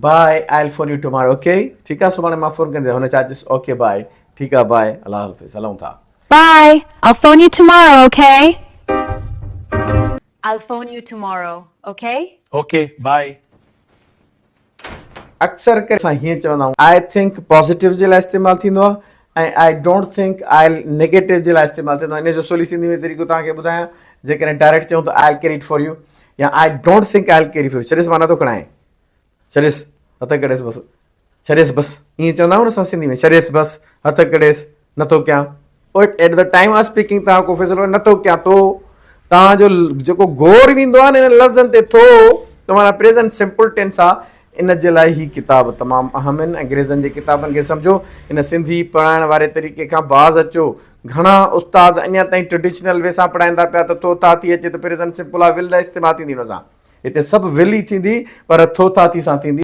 By I will phone you tomorrow okay ठीक है सुभाणे मां फोन कंदे हुन चार्जिस ओके बाय ठीक है बाय अल्लाह हाफ़िज़ हलूं था Bye. I'll phone you tomorrow, okay? I'll phone you tomorrow, okay? Okay, bye. अक्सर करे असां हीअं चवंदा आहियूं आई थिंक पॉज़िटिव जे लाइ इस्तेमालु थींदो आहे ऐं I don't think I negative जे लाइ इस्तेमालु थींदो आहे इन जो सवली सिंधी में तरीक़ो तव्हांखे ॿुधायां जेकॾहिं डायरेक्ट चऊं त I carry it for you या I don't think I carry for you छॾियसि मां नथो खणाए छॾियसि हथ कढेसि बसि छॾियसि बसि ईअं चवंदा आहियूं न असां सिंधी में छॾियसि बसि हथ कढेसि नथो कयां at the time of speaking तव्हां को फ़ैसिलो नथो कयां तो तव्हांजो जेको गौर वेंदो आहे न इन लफ़्ज़नि ते थो तव्हांजा प्रेज़ेंट सिंपल टेंस आहे इन जे लाइ ही किताब तमामु अहम आहिनि अंग्रेज़नि जे किताबनि खे सम्झो इन सिंधी पढ़ाइण वारे तरीक़े खां बाज़ अचो घणा उस्ताद अञा ताईं ट्रेडिशनल वे सां पढ़ाईंदा पिया त थो था थी अचे त प्रेज़ेंट सिंपल आहे विल इस्तेमालु थींदी हुन सां हिते सभु विल ई थींदी पर थो था थी सां थींदी